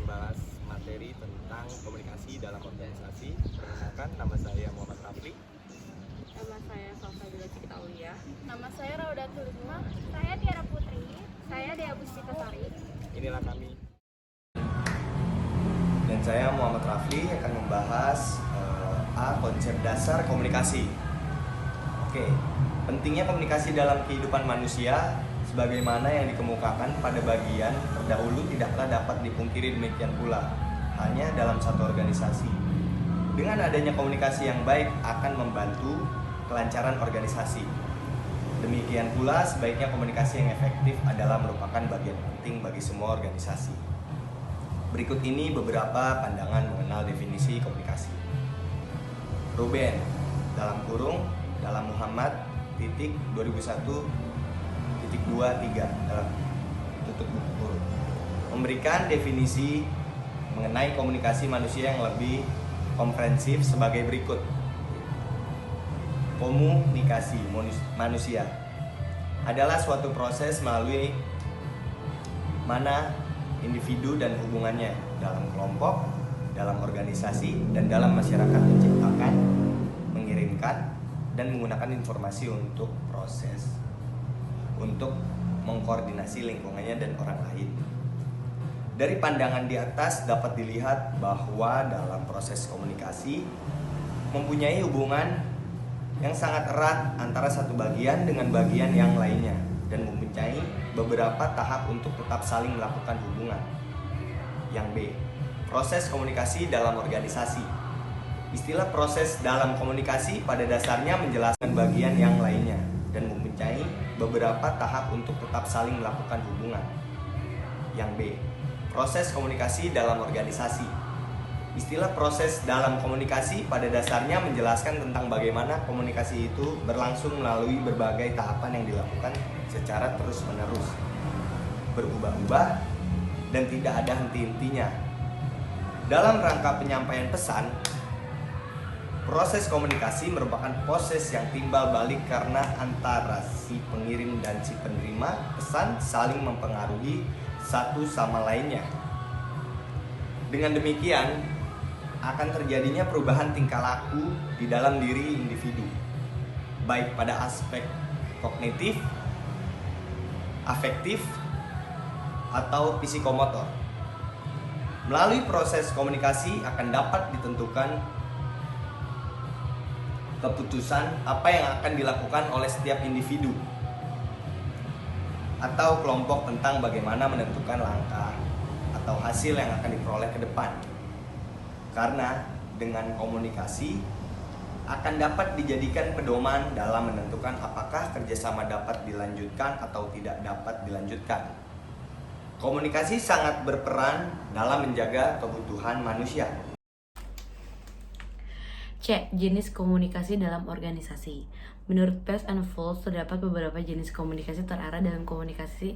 membahas materi tentang komunikasi dalam organisasi. Perkenalkan, nama saya Muhammad Rafli. Nama saya Salsabila Cikitaulia. Nama saya Raudatul Hikmah. Saya Tiara Putri. Saya Dea Pustikasari. Inilah kami. Dan saya Muhammad Rafli akan membahas konsep dasar komunikasi. Oke, pentingnya komunikasi dalam kehidupan manusia sebagaimana yang dikemukakan pada bagian terdahulu tidaklah dapat dipungkiri, demikian pula hanya dalam satu organisasi. Dengan adanya komunikasi yang baik akan membantu kelancaran organisasi. Demikian pula sebaiknya komunikasi yang efektif adalah merupakan bagian penting bagi semua organisasi. Berikut ini beberapa pandangan mengenal definisi komunikasi. Ruben dalam Muhammad 2001.23 dalam tutup buku kurung memberikan definisi mengenai komunikasi manusia yang lebih komprehensif sebagai berikut. Komunikasi manusia adalah suatu proses melalui mana individu dan hubungannya dalam kelompok, dalam organisasi, dan dalam masyarakat menciptakan, mengirimkan, dan menggunakan informasi untuk mengkoordinasi lingkungannya dan orang lain. Dari pandangan di atas dapat dilihat bahwa dalam proses komunikasi mempunyai hubungan yang sangat erat antara satu bagian dengan bagian yang lainnya dan mempunyai beberapa tahap untuk tetap saling melakukan hubungan. Yang B, proses komunikasi dalam organisasi. Istilah proses dalam komunikasi pada dasarnya menjelaskan bagian yang lainnya dan mempunyai beberapa tahap untuk tetap saling melakukan hubungan. Yang B, proses komunikasi dalam organisasi. Istilah proses dalam komunikasi pada dasarnya menjelaskan tentang bagaimana komunikasi itu berlangsung melalui berbagai tahapan yang dilakukan secara terus-menerus, berubah-ubah, dan tidak ada henti-hentinya. Dalam rangka penyampaian pesan, proses komunikasi merupakan proses yang timbal balik karena antara si pengirim dan si penerima pesan saling mempengaruhi satu sama lainnya. Dengan demikian, akan terjadinya perubahan tingkah laku di dalam diri individu, baik pada aspek kognitif, afektif, atau psikomotor. Melalui proses komunikasi akan dapat ditentukan keputusan apa yang akan dilakukan oleh setiap individu atau kelompok tentang bagaimana menentukan langkah atau hasil yang akan diperoleh ke depan. Karena dengan komunikasi akan dapat dijadikan pedoman dalam menentukan apakah kerjasama dapat dilanjutkan atau tidak dapat dilanjutkan. Komunikasi sangat berperan dalam menjaga kebutuhan manusia. C. Jenis komunikasi dalam organisasi. Menurut Peirce and Folds, terdapat beberapa jenis komunikasi terarah dalam komunikasi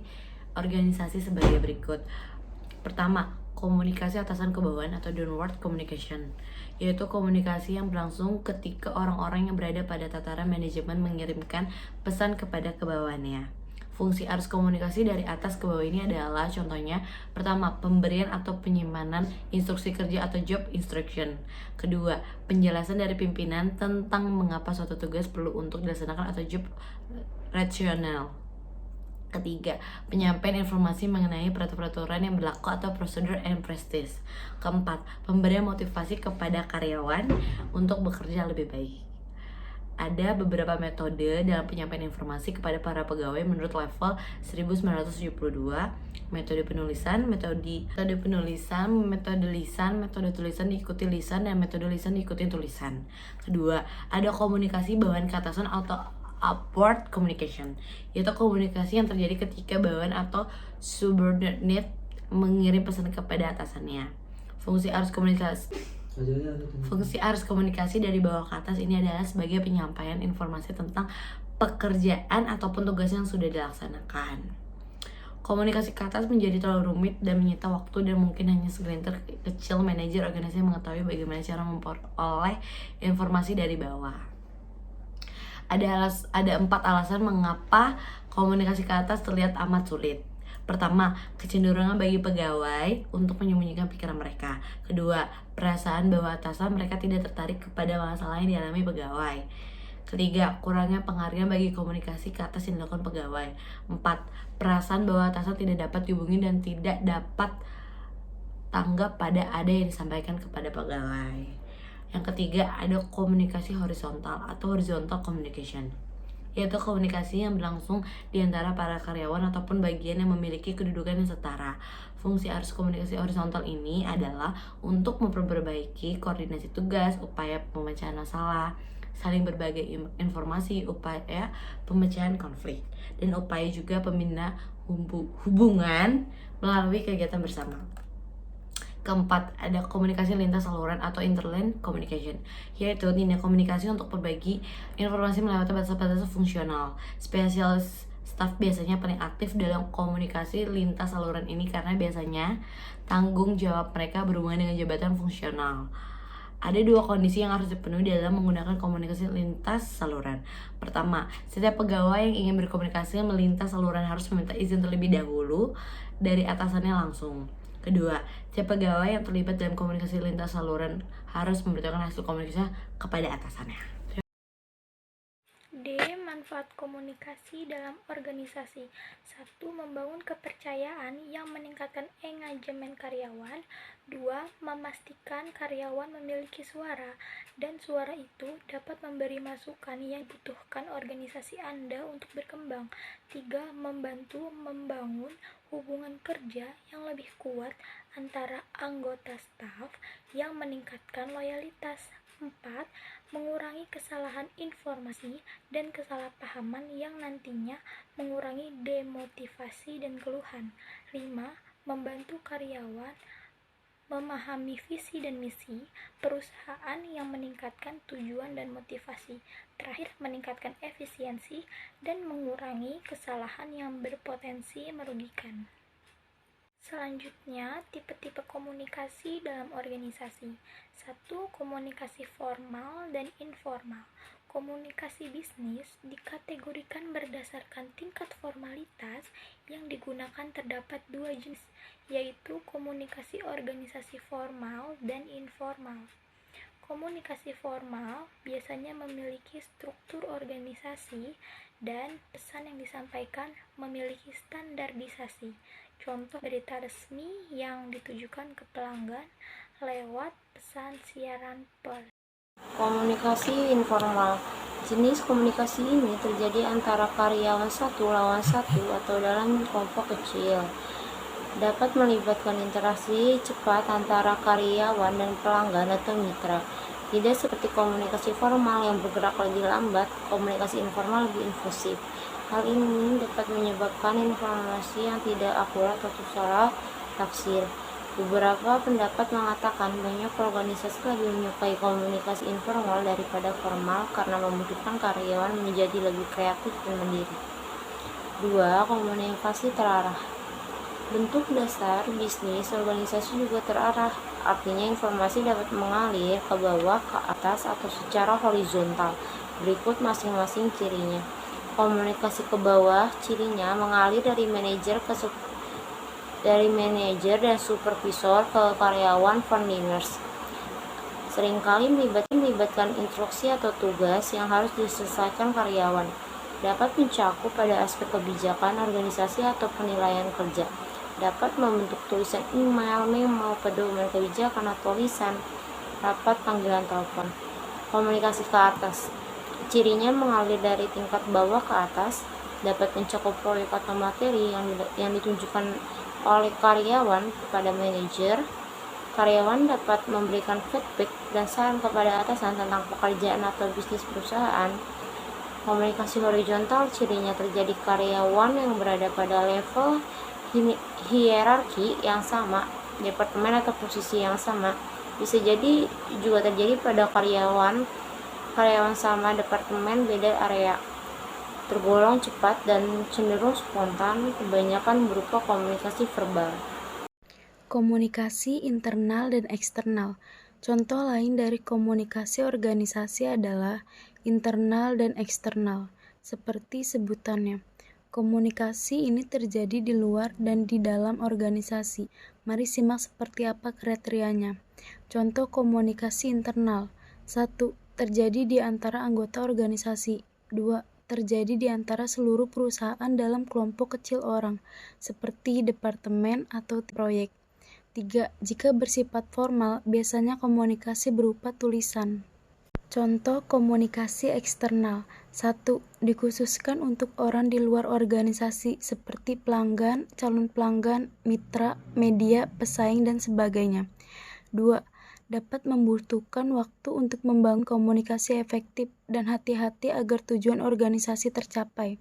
organisasi sebagai berikut. Pertama, komunikasi atasan ke bawahan atau downward communication, yaitu komunikasi yang berlangsung ketika orang-orang yang berada pada tataran manajemen mengirimkan pesan kepada kebawahannya. Fungsi arus komunikasi dari atas ke bawah ini adalah contohnya: pertama, pemberian atau penyimpanan instruksi kerja atau job instruction. Kedua, penjelasan dari pimpinan tentang mengapa suatu tugas perlu untuk dilaksanakan atau job rasional. Ketiga, penyampaian informasi mengenai peraturan yang berlaku atau prosedur and practice. Keempat, pemberian motivasi kepada karyawan untuk bekerja lebih baik. Ada beberapa metode dalam penyampaian informasi kepada para pegawai menurut level 1972, metode penulisan, metode tulisan diikuti lisan, dan metode lisan diikuti tulisan. Kedua, ada komunikasi bawahan ke atasan atau upward communication, yaitu komunikasi yang terjadi ketika bawahan atau subordinate mengirim pesan kepada atasannya. Fungsi arus komunikasi dari bawah ke atas ini adalah sebagai penyampaian informasi tentang pekerjaan ataupun tugas yang sudah dilaksanakan. Komunikasi ke atas menjadi terlalu rumit dan menyita waktu, dan mungkin hanya segelintir kecil manajer organisasi yang mengetahui bagaimana cara memperoleh informasi dari bawah. Ada 4 alasan mengapa komunikasi ke atas terlihat amat sulit. Pertama, kecenderungan bagi pegawai untuk menyembunyikan pikiran mereka. Kedua, perasaan bahwa atasan mereka tidak tertarik kepada masalah yang dialami pegawai. Ketiga, kurangnya penghargaan bagi komunikasi ke atas yang dilakukan pegawai. Empat, perasaan bahwa atasan tidak dapat dihubungi dan tidak dapat tanggap pada ada yang disampaikan kepada pegawai. Yang ketiga, ada komunikasi horizontal atau horizontal communication, yaitu komunikasi yang berlangsung di antara para karyawan ataupun bagian yang memiliki kedudukan yang setara. Fungsi arus komunikasi horizontal ini adalah untuk memperbaiki koordinasi tugas, upaya pemecahan masalah, saling berbagi informasi, upaya pemecahan konflik, dan upaya juga pembina hubungan melalui kegiatan bersama. Keempat, ada komunikasi lintas saluran atau interline communication, yaitu tindak komunikasi untuk berbagi informasi melewati batas-batas fungsional. Spesialis staff biasanya paling aktif dalam komunikasi lintas saluran ini karena biasanya tanggung jawab mereka berhubungan dengan jabatan fungsional. Ada dua kondisi yang harus dipenuhi dalam menggunakan komunikasi lintas saluran. Pertama, setiap pegawai yang ingin berkomunikasi melintas saluran harus meminta izin terlebih dahulu dari atasannya langsung. Kedua, setiap pegawai yang terlibat dalam komunikasi lintas saluran harus memberitahukan hasil komunikasinya kepada atasannya. D. Manfaat komunikasi dalam organisasi. 1. Membangun kepercayaan yang meningkatkan engagement karyawan. 2. Memastikan karyawan memiliki suara dan suara itu dapat memberi masukan yang dibutuhkan organisasi Anda untuk berkembang. 3. Membantu membangun hubungan kerja yang lebih kuat antara anggota staf yang meningkatkan loyalitas. 4. Mengurangi kesalahan informasi dan kesalahpahaman yang nantinya mengurangi demotivasi dan keluhan. 5. Membantu karyawan memahami visi dan misi perusahaan yang meningkatkan tujuan dan motivasi. Terakhir, meningkatkan efisiensi dan mengurangi kesalahan yang berpotensi merugikan. Selanjutnya, tipe-tipe komunikasi dalam organisasi. 1. Komunikasi formal dan informal. Komunikasi bisnis dikategorikan berdasarkan tingkat formalitas yang digunakan. Terdapat dua jenis, yaitu komunikasi organisasi formal dan informal. Komunikasi formal biasanya memiliki struktur organisasi dan pesan yang disampaikan memiliki standarisasi. Contoh berita resmi yang ditujukan ke pelanggan lewat pesan siaran pers. Komunikasi informal. Jenis komunikasi ini terjadi antara karyawan satu lawan satu atau dalam kelompok kecil. Dapat melibatkan interaksi cepat antara karyawan dan pelanggan atau mitra. Tidak seperti komunikasi formal yang bergerak lebih lambat, komunikasi informal lebih impulsif. Hal ini dapat menyebabkan informasi yang tidak akurat atau salah tafsir. Beberapa pendapat mengatakan banyak organisasi lebih menyukai komunikasi informal daripada formal karena memudahkan karyawan menjadi lebih kreatif dan mandiri. 2. Komunikasi terarah. Bentuk dasar bisnis organisasi juga terarah, artinya informasi dapat mengalir ke bawah, ke atas, atau secara horizontal. Berikut masing-masing cirinya. Komunikasi ke bawah, cirinya mengalir dari manajer dan supervisor ke karyawan frontliners. Seringkali melibatkan instruksi atau tugas yang harus diselesaikan karyawan. Dapat mencakup pada aspek kebijakan organisasi atau penilaian kerja. Dapat membentuk tulisan email, memo, pedoman kebijakan atau lisan, rapat, panggilan telepon. Komunikasi ke atas. Cirinya mengalir dari tingkat bawah ke atas, dapat mencakup proyek atau materi yang ditunjukkan oleh karyawan kepada manajer. Karyawan dapat memberikan feedback dan saran kepada atasan tentang pekerjaan atau bisnis perusahaan. Komunikasi horizontal, cirinya terjadi karyawan yang berada pada level hierarki yang sama, departemen atau posisi yang sama. Bisa jadi juga terjadi pada karyawan sama departemen beda area. Tergolong cepat dan cenderung spontan, kebanyakan berupa komunikasi verbal. Komunikasi internal dan eksternal. Contoh lain dari komunikasi organisasi adalah internal dan eksternal, seperti sebutannya. Komunikasi ini terjadi di luar dan di dalam organisasi. Mari simak seperti apa kriterianya. Contoh komunikasi internal. 1. Terjadi di antara anggota organisasi. 2. Terjadi di antara seluruh perusahaan dalam kelompok kecil orang, seperti departemen atau proyek. 3. Jika bersifat formal, biasanya komunikasi berupa tulisan. Contoh komunikasi eksternal. 1. Dikhususkan untuk orang di luar organisasi seperti pelanggan, calon pelanggan, mitra, media, pesaing, dan sebagainya. 2. Dapat membutuhkan waktu untuk membangun komunikasi efektif dan hati-hati agar tujuan organisasi tercapai.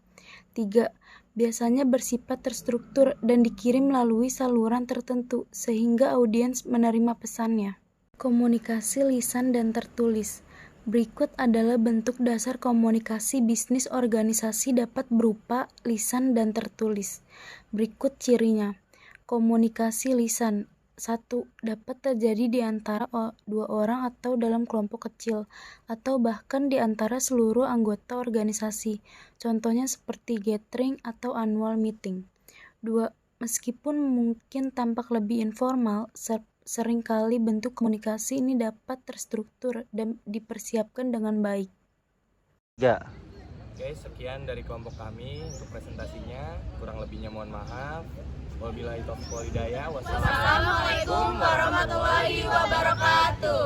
3. Biasanya bersifat terstruktur dan dikirim melalui saluran tertentu sehingga audiens menerima pesannya. Komunikasi lisan dan tertulis. Berikut adalah bentuk dasar komunikasi bisnis organisasi dapat berupa lisan dan tertulis. Berikut cirinya. Komunikasi lisan. 1. Dapat terjadi di antara 2 orang atau dalam kelompok kecil, atau bahkan di antara seluruh anggota organisasi. Contohnya seperti gathering atau annual meeting. 2. Meskipun mungkin tampak lebih informal, seringkali bentuk komunikasi ini dapat terstruktur dan dipersiapkan dengan baik. 3. Oke, sekian dari kelompok kami untuk presentasinya. Kurang lebihnya mohon maaf. Wabillahi taufiq wal hidayah. Wassalamualaikum warahmatullahi wabarakatuh.